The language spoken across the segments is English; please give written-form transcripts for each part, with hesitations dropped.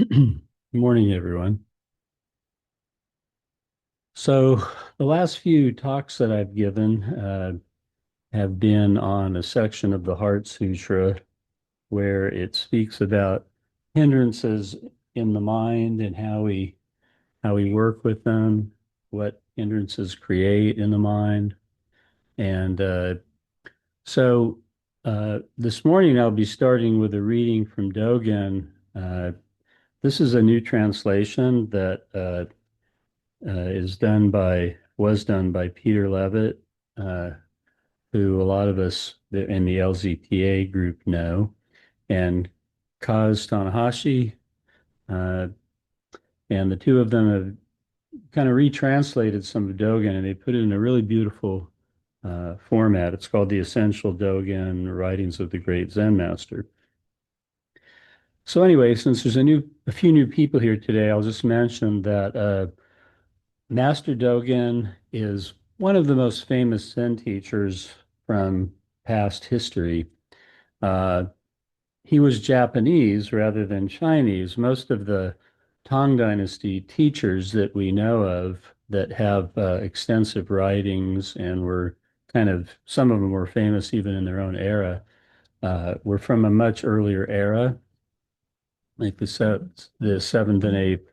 Good morning, everyone. So, the last few talks that I've given have been on a section of the Heart Sutra where it speaks about hindrances in the mind and how we work with them, what hindrances create in the mind. And this morning I'll be starting with a reading from Dogen. This is a new translation that was done by Peter Levitt, uh, who a lot of us in the LZTA group know, and Kaz Tanahashi, uh, and the two of them have kind of retranslated some of Dogen, and they put it in a really beautiful format. It's called the Essential Dogen Writings of the Great Zen Master. So anyway, since there's a few new people here today, I'll just mention that Master Dogen is one of the most famous Zen teachers from past history. Uh, he was Japanese rather than Chinese. Most of the Tang Dynasty teachers that we know of that have extensive writings and were some of them were famous even in their own era, were from a much earlier era, like the seventh and eighth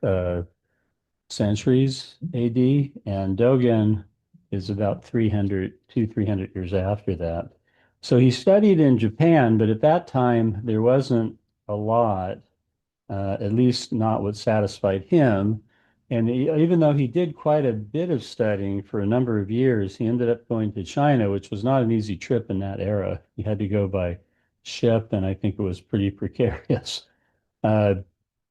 centuries AD, and Dogen is about 300 years after that. So he studied in Japan, but at that time there wasn't a lot, at least not what satisfied him. And even though he did quite a bit of studying for a number of years, he ended up going to China, which was not an easy trip in that era. He had to go by ship, and I think it was pretty precarious. Uh,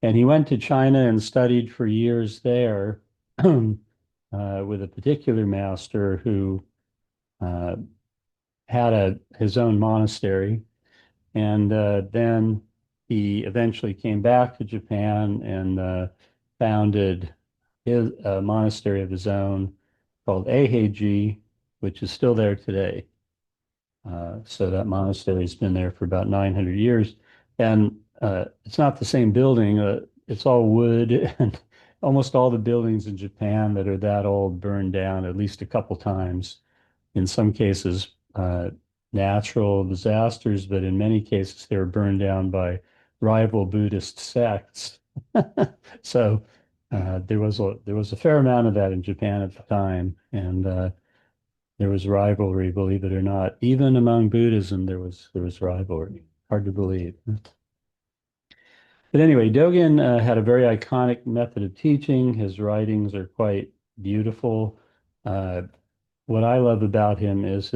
and he went to China and studied for years there with a particular master who uh, had his own monastery. And then he eventually came back to Japan and founded his monastery of his own called Eiheiji, which is still there today. So that monastery has been there for about 900 years. And it's not the same building. It's all wood, and almost all the buildings in Japan that are that old burned down at least a couple times. In some cases, natural disasters, but in many cases, they were burned down by rival Buddhist sects. So there was a fair amount of that in Japan at the time, and there was rivalry, believe it or not. Even among Buddhism, there was rivalry. Hard to believe. But anyway, Dogen had a very iconic method of teaching. His writings are quite beautiful. Uh, what I love about him is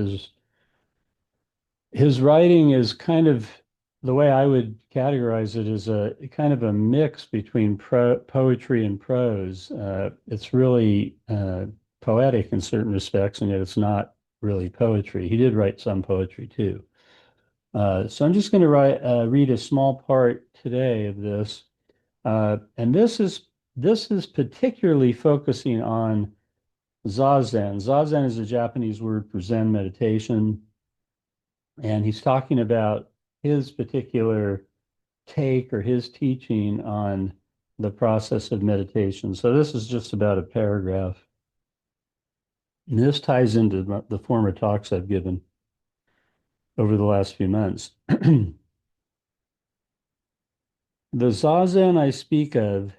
his writing is kind of the way I would categorize it is a kind of a mix between poetry and prose. It's really poetic in certain respects, and yet it's not really poetry. He did write some poetry too. So I'm just going to read a small part today of this, and this is particularly focusing on Zazen. Zazen is a Japanese word for Zen meditation. And he's talking about his particular take or his teaching on the process of meditation. So this is just about a paragraph. And this ties into the former talks I've given over the last few months. The Zazen I speak of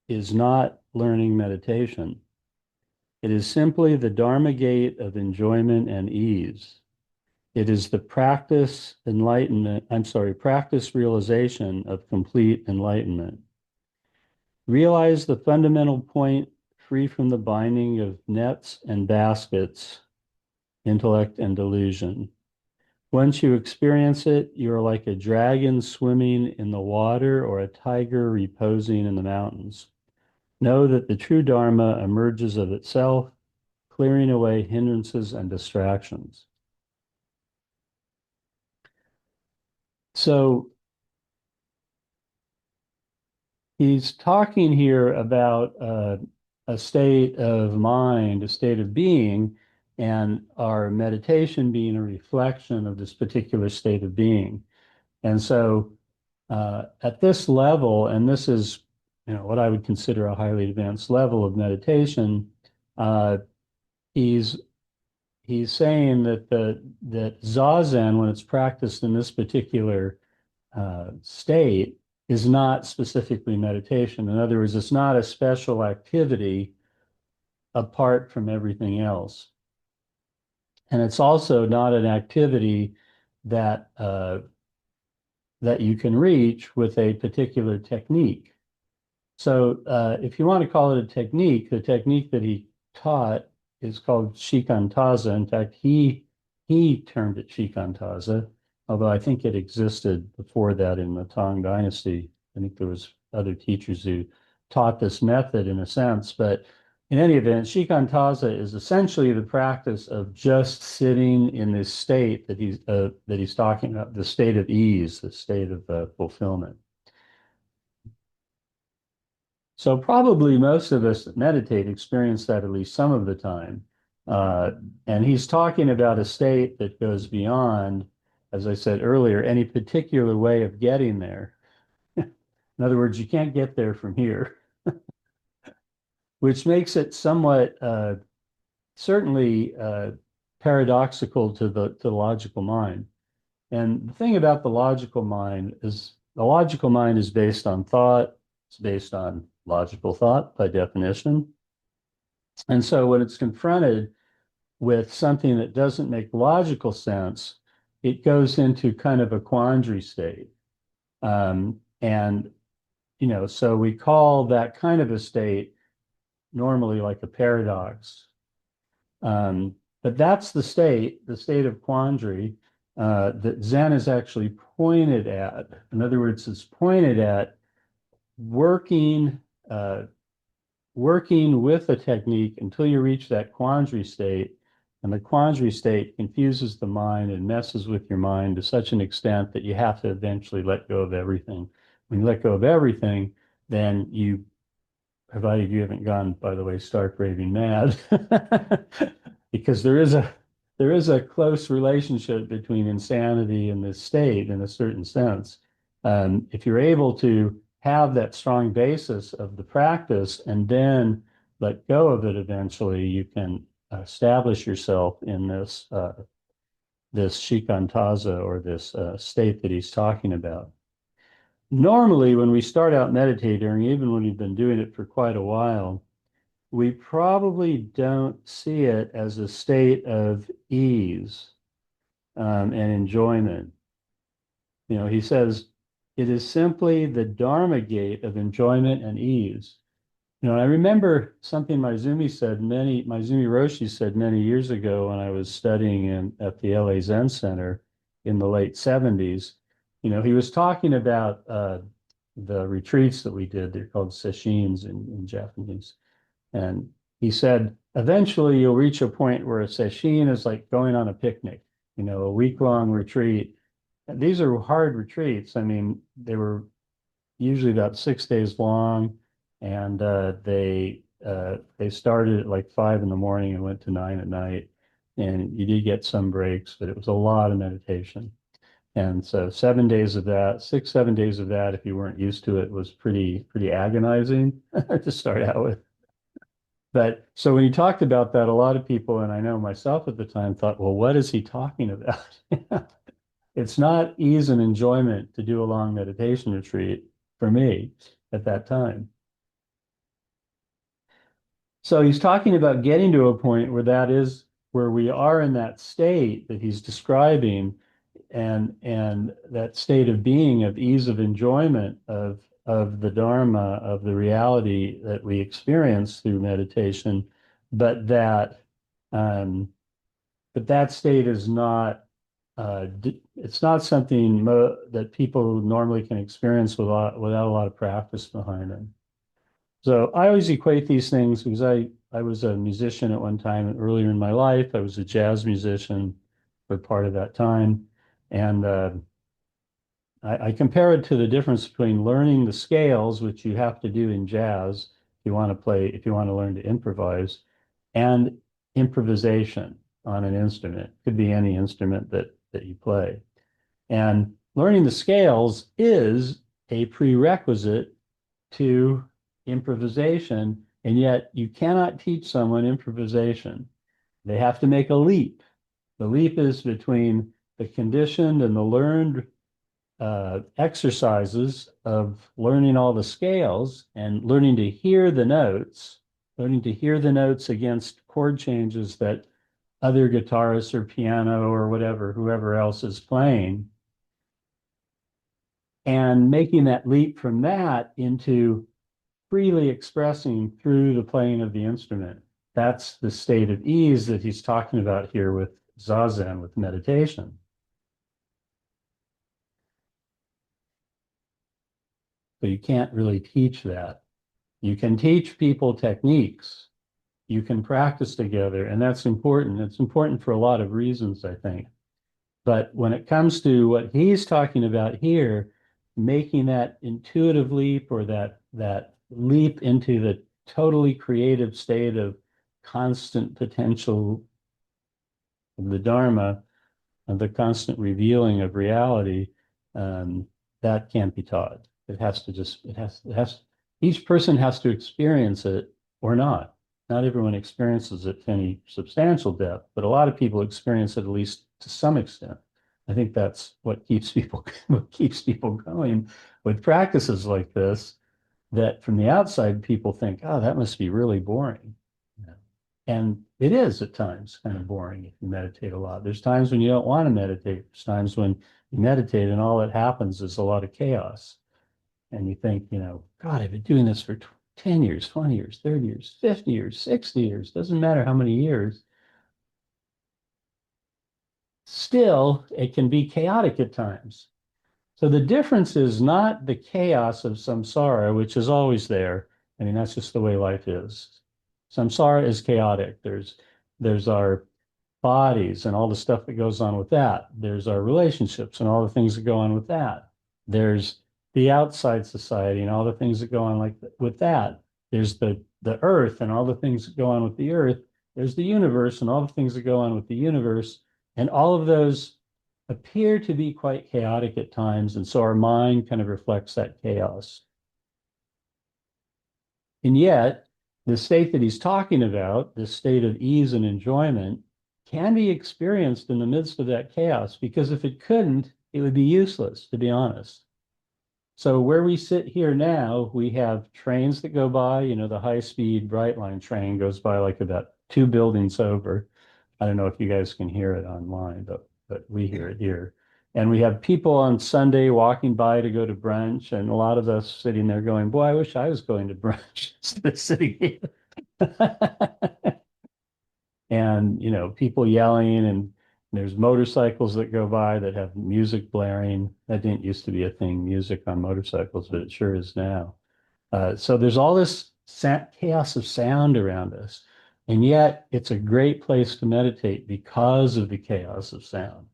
is not learning meditation. It is simply the Dharma gate of enjoyment and ease. It is the practice realization of complete enlightenment. Realize the fundamental point free from the binding of nets and baskets, intellect and delusion. Once you experience it, you are like a dragon swimming in the water or a tiger reposing in the mountains. Know that the true Dharma emerges of itself, clearing away hindrances and distractions. So he's talking here about a state of mind, a state of being, and our meditation being a reflection of this particular state of being. And so at this level, and this is what I would consider a highly advanced level of meditation, uh, he's he's saying that that zazen, when it's practiced in this particular state, is not specifically meditation. In other words, it's not a special activity apart from everything else. And it's also not an activity that that you can reach with a particular technique. So if you want to call it a technique, the technique that he taught is called shikantaza. In fact, he termed it shikantaza, although I think it existed before that in the Tang Dynasty. I think there was other teachers who taught this method in a sense, but in any event, shikantaza is essentially the practice of just sitting in this state that he's talking about, the state of ease, the state of fulfillment. So probably most of us that meditate experience that at least some of the time. Uh, and he's talking about a state that goes beyond, as I said earlier, any particular way of getting there. In other words, you can't get there from here, which makes it somewhat certainly paradoxical to the logical mind. And the thing about the logical mind is based on thought. It's based on logical thought by definition. And so when it's confronted with something that doesn't make logical sense, it goes into kind of a quandary state. And, so we call that kind of a state normally like a paradox. But that's the state of quandary that Zen is actually pointed at. In other words, it's pointed at working uh, working with a technique until you reach that quandary state. And the quandary state confuses the mind and messes with your mind to such an extent that you have to eventually let go of everything. When you let go of everything, then you, provided you haven't gone, by the way, stark raving mad, because there is a close relationship between insanity and this state in a certain sense. If you're able to have that strong basis of the practice and then let go of it eventually, you can establish yourself in this shikantaza, or this state that he's talking about. Normally, when we start out meditating, even when we've been doing it for quite a while, we probably don't see it as a state of ease and enjoyment. He says it is simply the Dharma gate of enjoyment and ease. I remember something Maizumi Roshi said many years ago when I was studying at the LA Zen Center in the late 70s. He was talking about the retreats that we did. They're called sesshins in Japanese. And he said, eventually you'll reach a point where a sesshin is like going on a picnic, a week-long retreat. And these are hard retreats. I mean, they were usually about 6 days long, and they started at like 5 in the morning and went to 9 at night. And you did get some breaks, but it was a lot of meditation. And so 7 days of that, 7 days of that, if you weren't used to it, was pretty agonizing to start out with. But so when he talked about that, a lot of people, and I know myself at the time, thought, well, what is he talking about? It's not ease and enjoyment to do a long meditation retreat for me at that time. So he's talking about getting to a point where we are in that state that he's describing, and that state of being, of ease, of enjoyment, of the Dharma, of the reality that we experience through meditation, but um, that state is not it's not something that people normally can experience without a lot of practice behind them. So I always equate these things because I was a musician at one time earlier in my life. I was a jazz musician for part of that time. And I compare it to the difference between learning the scales, which you have to do in jazz if you want to learn to improvise, and improvisation on an instrument. It could be any instrument that you play. And learning the scales is a prerequisite to improvisation, and yet you cannot teach someone improvisation. They have to make a leap. The leap is between the conditioned and the learned exercises of learning all the scales and learning to hear the notes, learning to hear the notes against chord changes that other guitarists or piano or whatever, whoever else is playing, and making that leap from that into freely expressing through the playing of the instrument. That's the state of ease that he's talking about here with Zazen, with meditation. So you can't really teach that. You can teach people techniques. You can practice together, and that's important. It's important for a lot of reasons, I think. But when it comes to what he's talking about here, making that intuitive leap or that leap into the totally creative state of constant potential of the Dharma, of the constant revealing of reality, um, that can't be taught. Each person has to experience it or not. Not everyone experiences it to any substantial depth, but a lot of people experience it at least to some extent. I think that's what keeps people what keeps people going with practices like this, that from the outside people think, oh, that must be really boring. Yeah. And it is at times kind of boring if you meditate a lot. There's times when you don't want to meditate. There's times when you meditate and all that happens is a lot of chaos. And you think, God, I've been doing this for 10 years, 20 years, 30 years, 50 years, 60 years, doesn't matter how many years. Still, it can be chaotic at times. So the difference is not the chaos of samsara, which is always there. I mean, that's just the way life is. Samsara is chaotic. There's our bodies and all the stuff that goes on with that. There's our relationships and all the things that go on with that. There's the outside society and all the things that go on with that. There's the earth and all the things that go on with the earth. There's the universe and all the things that go on with the universe. And all of those appear to be quite chaotic at times. And so our mind kind of reflects that chaos. And yet, the state that he's talking about, this state of ease and enjoyment, can be experienced in the midst of that chaos, because if it couldn't, it would be useless, to be honest. So where we sit here now, we have trains that go by, the high-speed Bright Line train goes by like about 2 buildings over. I don't know if you guys can hear it online, but we hear it here. And we have people on Sunday walking by to go to brunch, and a lot of us sitting there going, boy, I wish I was going to brunch instead of sitting here. And, people yelling, and there's motorcycles that go by that have music blaring. That didn't used to be a thing, music on motorcycles, but it sure is now. So there's all this chaos of sound around us. And yet it's a great place to meditate because of the chaos of sound.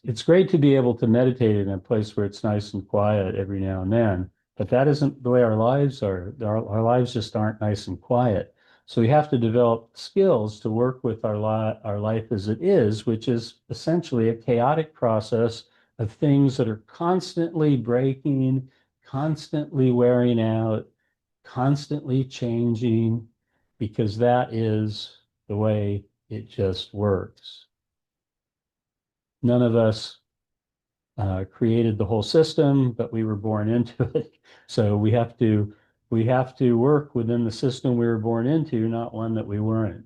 It's great to be able to meditate in a place where it's nice and quiet every now and then, but that isn't the way our lives are. Our lives just aren't nice and quiet. So we have to develop skills to work with our life as it is, which is essentially a chaotic process of things that are constantly breaking, constantly wearing out, constantly changing, because that is the way it just works. None of us created the whole system, but we were born into it. So we have to work within the system we were born into, not one that we weren't.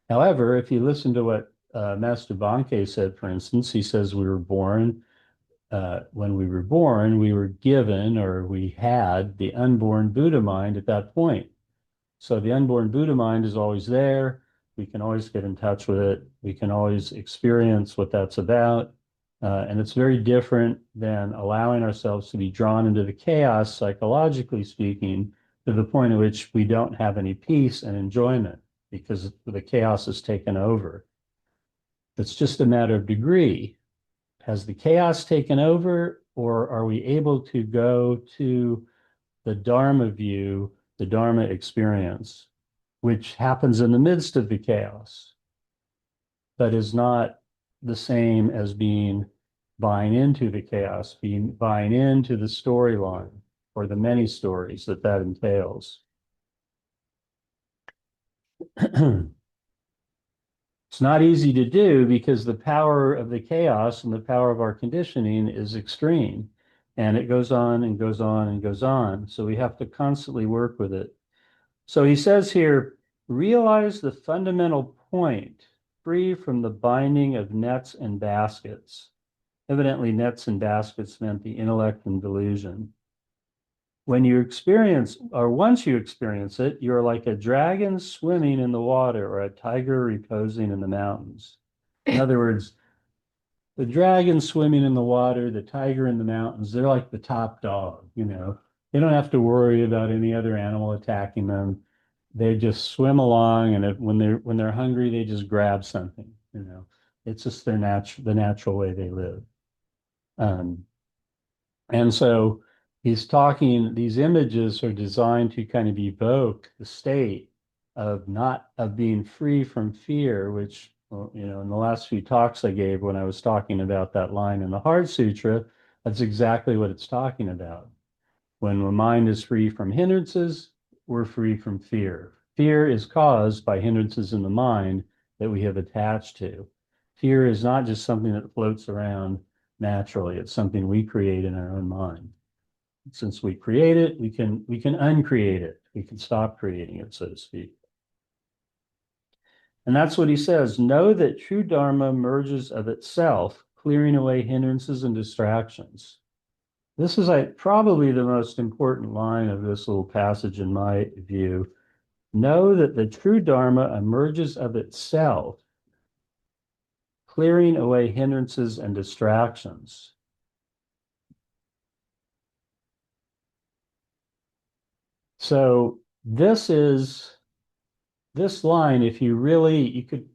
However, if you listen to what Master Bankei said, for instance, he says we were born, when we were born, we were given, or we had the unborn Buddha mind at that point. So the unborn Buddha mind is always there. We can always get in touch with it. We can always experience what that's about. And it's very different than allowing ourselves to be drawn into the chaos, psychologically speaking, to the point at which we don't have any peace and enjoyment because the chaos has taken over. It's just a matter of degree. Has the chaos taken over, or are we able to go to the Dharma view, the Dharma experience, which happens in the midst of the chaos, but is not the same as being buying into the chaos, buying into the storyline or the many stories that entails. It's not easy to do because the power of the chaos and the power of our conditioning is extreme. And it goes on and goes on and goes on. So we have to constantly work with it. So he says here, realize the fundamental point, free from the binding of nets and baskets. Evidently, nets and baskets meant the intellect and delusion. When you experience, or once you experience it, you're like a dragon swimming in the water or a tiger reposing in the mountains. In other words, the dragon swimming in the water, the tiger in the mountains, they're like the top dog, you know. They don't have to worry about any other animal attacking them. They just swim along, and when they're hungry, they just grab something, you know. It's just the natural way they live. Um, and so he's talking, these images are designed to kind of evoke the state of not of being free from fear, which, well, you know, in the last few talks I gave when I was talking about that line in the Heart Sutra, that's exactly what it's talking about. When the mind is free from hindrances, we're free from fear. Fear is caused by hindrances in the mind that we have attached to. Fear is not just something that floats around naturally. It's something we create in our own mind. Since we create it, we can uncreate it. We can stop creating it, so to speak. And that's what he says. Know that true Dharma emerges of itself, clearing away hindrances and distractions. This is probably the most important line of this little passage in my view. Know that the true Dharma emerges of itself, clearing away hindrances and distractions. So this line, if you could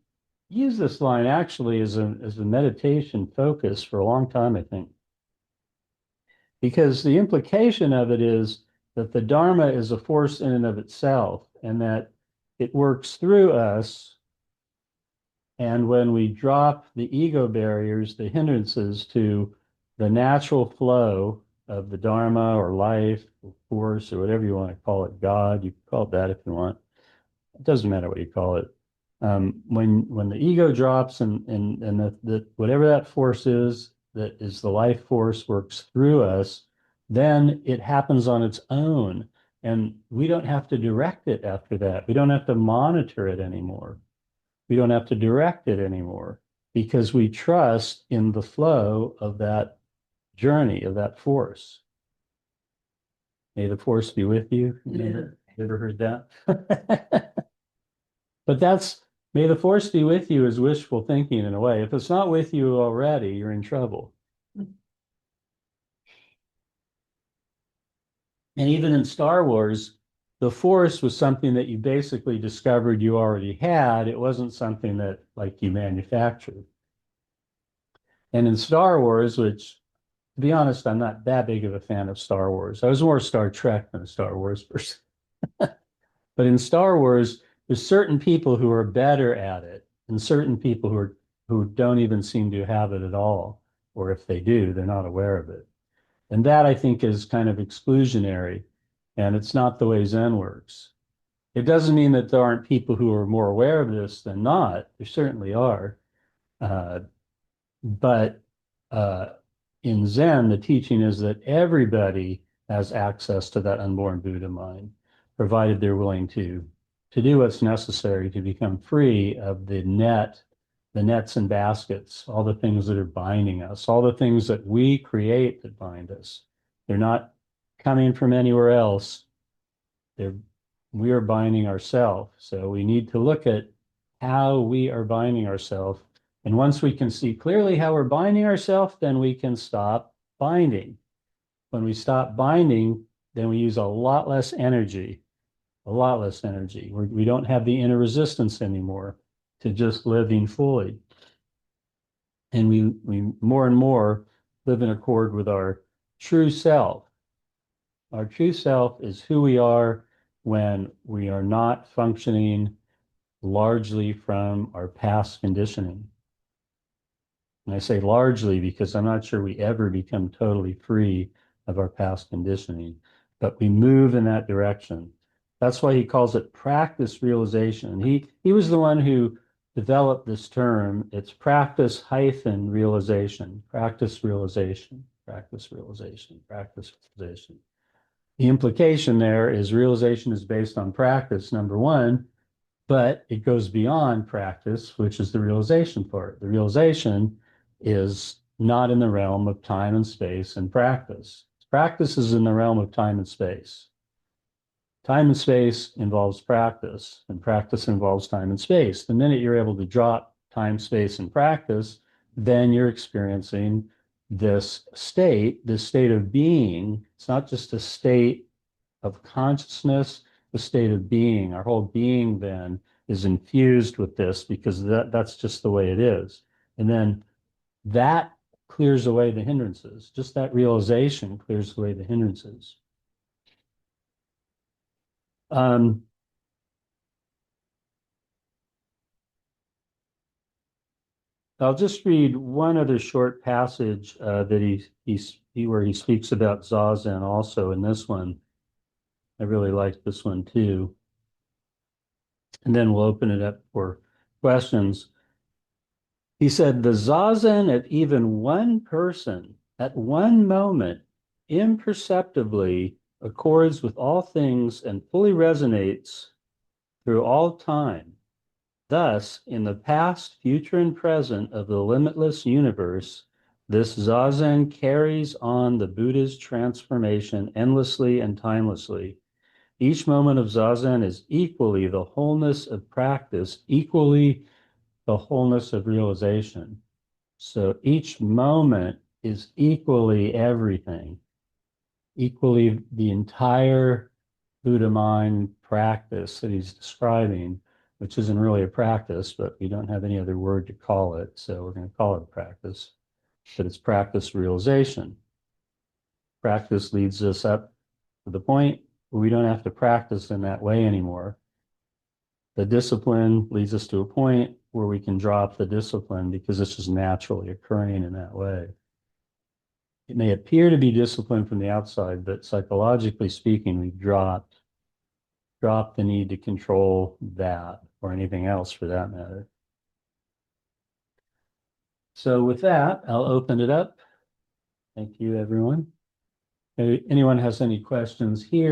use this line actually as a meditation focus for a long time, I think. Because the implication of it is that the Dharma is a force in and of itself, and that it works through us. And when we drop the ego barriers, the hindrances to the natural flow of the Dharma or life or force or whatever you want to call it, God, you can call it that if you want. It doesn't matter what you call it. When the ego drops and the whatever that force is, that is the life force works through us, then it happens on its own. And we don't have to direct it after that. We don't have to monitor it anymore. We don't have to direct it anymore because we trust in the flow of that journey, of that force. May the force be with you. You ever heard that? But may the force be with you is wishful thinking in a way. If it's not with you already, you're in trouble. And even in Star Wars, the force was something that you basically discovered you already had. It wasn't something that like you manufactured. And in Star Wars, which to be honest, I'm not that big of a fan of Star Wars. I was more Star Trek than a Star Wars person. But in Star Wars, there's certain people who are better at it, and certain people who don't even seem to have it at all, or if they do, they're not aware of it. And that I think is kind of exclusionary, and it's not the way Zen works. It doesn't mean that there aren't people who are more aware of this than not. There certainly are. Uh, but uh, in Zen, the teaching is that everybody has access to that unborn Buddha mind, provided they're willing to do what's necessary to become free of the nets and baskets, all the things that are binding us, all the things that we create that bind us. They're not coming from anywhere else. We are binding ourselves. So we need to look at how we are binding ourselves. And once we can see clearly how we're binding ourselves, then we can stop binding. When we stop binding, then we use a lot less energy, a lot less energy. We don't have the inner resistance anymore to just living fully. And we more and more live in accord with our true self. Our true self is who we are when we are not functioning largely from our past conditioning. And I say largely because I'm not sure we ever become totally free of our past conditioning, but we move in that direction. That's why he calls it practice realization. He was the one who developed this term. It's practice hyphen realization, practice realization, practice realization, practice realization. The implication there is realization is based on practice, number one, but it goes beyond practice, which is the realization part. The realization is not in the realm of time and space and practice. Practice is in the realm of time and space. Time and space involves practice, and practice involves time and space. The minute you're able to drop time, space, and practice, then you're experiencing this state of being. It's not just a state of consciousness, the state of being. Our whole being then is infused with this because that's just the way it is. And then that clears away the hindrances. Just that realization clears away the hindrances. Um, I'll just read one other short passage that where he speaks about zazen also in this one. I really like this one too. And then we'll open it up for questions. He said, the zazen of even one person at one moment imperceptibly accords with all things and fully resonates through all time. Thus, in the past, future, and present of the limitless universe, this zazen carries on the Buddha's transformation endlessly and timelessly. Each moment of zazen is equally the wholeness of practice, equally the wholeness of realization. So each moment is equally everything, equally the entire Buddha mind practice that he's describing, which isn't really a practice, but we don't have any other word to call it. So we're going to call it a practice, but it's practice realization. Practice leads us up to the point where we don't have to practice in that way anymore. The discipline leads us to a point where we can drop the discipline because it's just naturally occurring in that way. It may appear to be discipline from the outside, but psychologically speaking, we've dropped the need to control that or anything else for that matter. So with that, I'll open it up. Thank you, everyone. If anyone has any questions here?